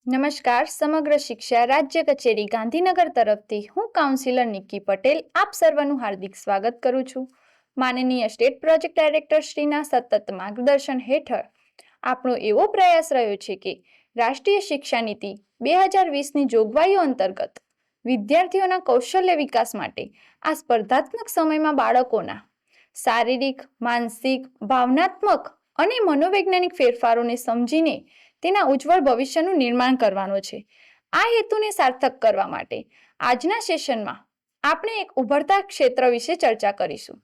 નમસ્કાર. સમગ્ર શિક્ષા રાજ્ય કચેરી ગાંધીનગર તરફથી હું કાઉન્સિલર નિક્કી પટેલ આપ સર્વનું હાર્દિક સ્વાગત કરું છું. માનનીય સ્ટેટ પ્રોજેક્ટ ડાયરેક્ટર શ્રીના સતત માર્ગદર્શન હેઠળ આપણો એવો પ્રયાસ રહ્યો છે કે રાષ્ટ્રીય શિક્ષા નીતિ 2020ની જોગવાઈઓ અંતર્ગત વિદ્યાર્થીઓના કૌશલ્ય વિકાસ માટે આ સ્પર્ધાત્મક સમયમાં બાળકોના શારીરિક, માનસિક, ભાવનાત્મક અને મનોવૈજ્ઞાનિક ફેરફારોને સમજીને તેના ઉજ્જવળ ભવિષ્યનું નિર્માણ કરવાનો છે. આ હેતુને સાર્થક કરવા માટે આજના સેશનમાં આપણે એક ઉભરતા ક્ષેત્ર વિશે ચર્ચા કરીશું.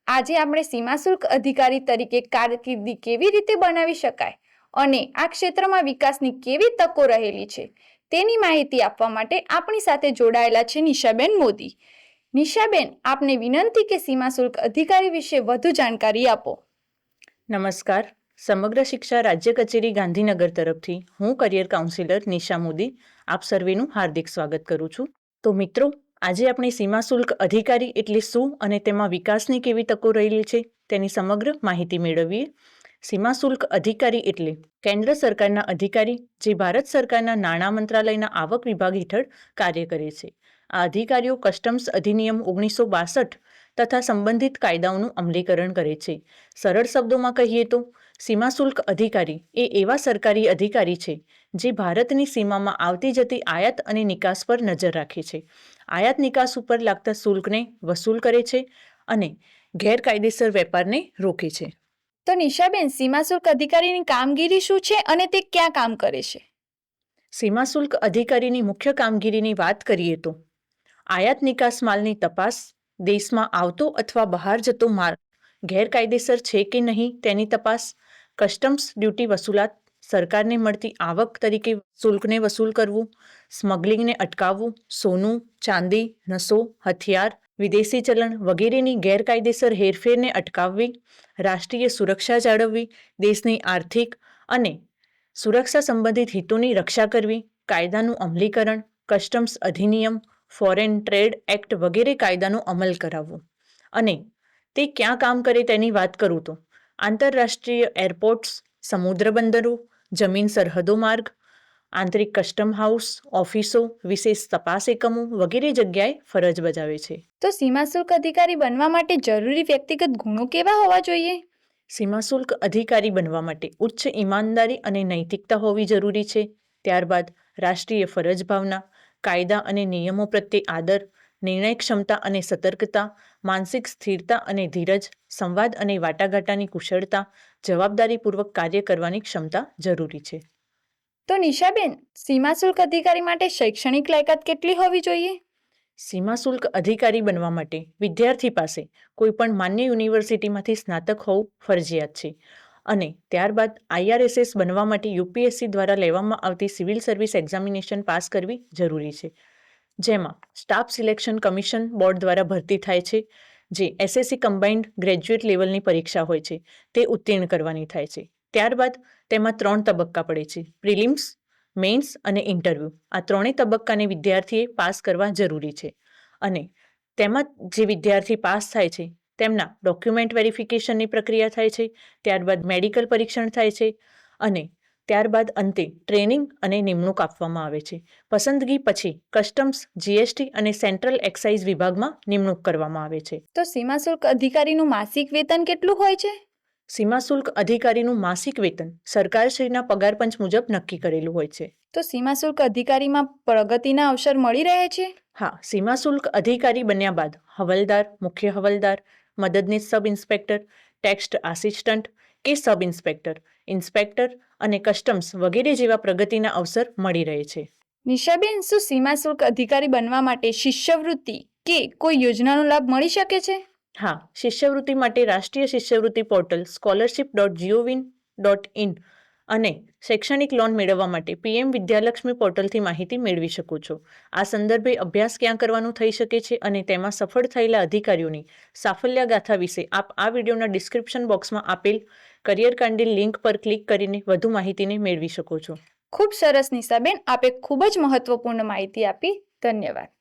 આજે આપણે સીમા શુલ્ક અધિકારી તરીકે કારકિર્દી કેવી રીતે બનાવી શકાય અને આ ક્ષેત્રમાં વિકાસની કેવી તકો રહેલી છે તેની માહિતી આપવા માટે આપણી સાથે જોડાયેલા છે નિશાબેન મોદી. નિશાબેન, આપને વિનંતી કે સીમા શુલ્ક અધિકારી વિશે વધુ જાણકારી આપો. નમસ્કાર. સમગ્ર શિક્ષા રાજ્ય કચેરી ગાંધીનગર તરફથી હું કરિયર કાઉન્સિલર નિશા મોદી આપ સર્વેનું હાર્દિક સ્વાગત કરું છું. તો મિત્રો, આજે આપણે સીમા શુલ્ક અધિકારી એટલે શું અને તેમાં વિકાસની કેવી તકો રહેલી છે તેની સમગ્ર માહિતી મેળવીએ. સીમા શુલ્ક અધિકારી એટલે કેન્દ્ર સરકારના અધિકારી જે ભારત સરકારના નાણાં મંત્રાલયના આવક વિભાગ હેઠળ કાર્ય કરે છે. આ અધિકારીઓ કસ્ટમ્સ અધિનિયમ 1962 તથા સંબંધિત કાયદાઓનું અમલીકરણ કરે છે. સરળ શબ્દોમાં કહીએ તો સીમા શુલ્ક અધિકારી એ એવા સરકારી અધિકારી છે જે ભારતની સીમામાં આવતી જતી આયાત અને નિકાસ પર નજર રાખે છે, આયાત નિકાસ ઉપર લાગતા શુલ્કને વસૂલ કરે છે અને ગેરકાયદેસર વેપારને રોકે છે. તો નિશાબેન, સીમા શુલ્ક અધિકારીની કામગીરી શું છે અને તે ક્યાં કામ કરે છે? સીમા શુલ્ક અધિકારીની મુખ્ય કામગીરીની વાત કરીએ તો આયાત નિકાસ માલની તપાસ, દેશમાં આવતો અથવા બહાર જતો માલ ગેરકાયદેસર છે કે નહીં તેની તપાસ, કસ્ટમ્સ ડ્યુટી વસૂલાત, સરકારને મળતી આવક તરીકે શુલ્કને વસૂલ કરવું, સ્મગલિંગને અટકાવવું, સોનું, ચાંદી, નશો, હથિયાર, વિદેશી ચલણ વગેરેની ગેરકાયદેસર હેરફેરને અટકાવવી, રાષ્ટ્રીય સુરક્ષા જાળવવી, દેશની આર્થિક અને સુરક્ષા સંબંધિત હિતોની રક્ષા કરવી, કાયદાનું અમલીકરણ, કસ્ટમ્સ અધિનિયમ, ફોરેન ટ્રેડ એક્ટ વગેરે કાયદાનો અમલ કરાવવો. અને તે ક્યાં કામ કરે તેની વાત કરું તો આંતરરાષ્ટ્રીય એરપોર્ટ્સ, સમુદ્ર બંદરો, જમીન સરહદો માર્ગ, આંતરિક કસ્ટમ હાઉસ, ઓફિસો, વિશેષ તપાસ એકમો વગેરે જગ્યાએ ફરજ બજાવે છે. તો સીમા શુલ્ક અધિકારી બનવા માટે જરૂરી વ્યક્તિગત ગુણો કેવા હોવા જોઈએ? સીમા શુલ્ક અધિકારી બનવા માટે ઉચ્ચ ઈમાનદારી અને નૈતિકતા હોવી જરૂરી છે. ત્યારબાદ રાષ્ટ્રીય ફરજ ભાવના, કાયદા અને નિયમો પ્રત્યે આદર, નિર્ણય ક્ષમતા અને સતર્કતા, માનસિક સ્થિરતા અને ધીરજ, સંવાદ અને વાટાઘાટાની કુશળતા, જવાબદારીપૂર્વક કાર્ય કરવાની ક્ષમતા જરૂરી છે. તો નિશાબેન, સીમા શુલ્ક અધિકારી માટે શૈક્ષણિક લાયકાત કેટલી હોવી જોઈએ? સીમા શુલ્ક અધિકારી બનવા માટે વિદ્યાર્થી પાસે કોઈપણ માન્ય યુનિવર્સિટીમાંથી સ્નાતક હોવું ફરજિયાત છે અને ત્યારબાદ IRSS બનવા માટે UPSC દ્વારા લેવામાં આવતી સિવિલ સર્વિસ એક્ઝામિનેશન પાસ કરવી જરૂરી છે, જેમાં સ્ટાફ સિલેક્શન કમિશન બોર્ડ દ્વારા ભરતી થાય છે, જે SSC કમ્બાઇન્ડ ગ્રેજ્યુએટ લેવલની પરીક્ષા હોય છે તે ઉત્તીર્ણ કરવાની થાય છે. ત્યારબાદ તેમાં 3 તબક્કા પડે છે: પ્રિલિમ્સ, મેઇન્સ અને ઇન્ટરવ્યૂ. આ ત્રણેય તબક્કાને વિદ્યાર્થીએ પાસ કરવા જરૂરી છે અને તેમાં જે વિદ્યાર્થી પાસ થાય છે તેમના ડોક્યુમેન્ટ વેરિફિકેશનની પ્રક્રિયા થાય છે, ત્યારબાદ મેડિકલ પરીક્ષણ થાય છે અને ત્યારબાદ અંતે ટ્રેનિંગ અને નિમણૂક આપવામાં આવે છે. પસંદગી પછી કસ્ટમ્સ, GST અને સેન્ટ્રલ એક્સાઇઝ વિભાગમાં નિમણૂક કરવામાં આવે છે. તો સીમા શુલ્ક અધિકારીનું માસિક વેતન કેટલું હોય છે? સીમા શુલ્ક અધિકારીનું માસિક વેતન સરકારશ્રીના પગાર પંચ મુજબ નક્કી કરેલું હોય છે. તો સીમા શુલ્ક અધિકારીમાં પ્રગતિના અવસર મળી રહે છે? હા, સીમા શુલ્ક અધિકારી બન્યા બાદ હવલદાર, મુખ્ય હવલદાર, મદદનીશ સબ ઇન્સ્પેક્ટર, ટેક્સ આસિસ્ટન્ટ કે સબ ઇન્સ્પેક્ટર, ઇન્સ્પેક્ટર અને કસ્ટમ્સ વગેરે જેવા પ્રગતિના અવસર મળી રહે છે. નિશાબેન, શું સીમા શુલ્ક અધિકારી બનવા માટે શિષ્યવૃત્તિ કે કોઈ યોજનાનો લાભ મળી શકે છે? હા, શિષ્યવૃત્તિ માટે રાષ્ટ્રીય શિષ્યવૃત્તિ પોર્ટલ scholarship.gov.in અને શૈક્ષણિક લોન મેળવવા માટે PM વિદ્યાલક્ષ્મી પોર્ટલથી માહિતી મેળવી શકો છો. આ સંદર્ભે અભ્યાસ ક્યાં કરવાનું થઈ શકે છે અને તેમાં સફળ થયેલા અધિકારીઓની સાફલ્ય ગાથા વિશે આપ આ વિડીયોના ડિસ્ક્રિપ્શન બોક્સમાં આપેલ કરિયર કાંડિલ લિંક પર ક્લિક કરીને વધુ માહિતીને મેળવી શકો છો. ખૂબ સરસ નિશાબેન, આપે ખૂબ જ મહત્વપૂર્ણ માહિતી આપી. ધન્યવાદ.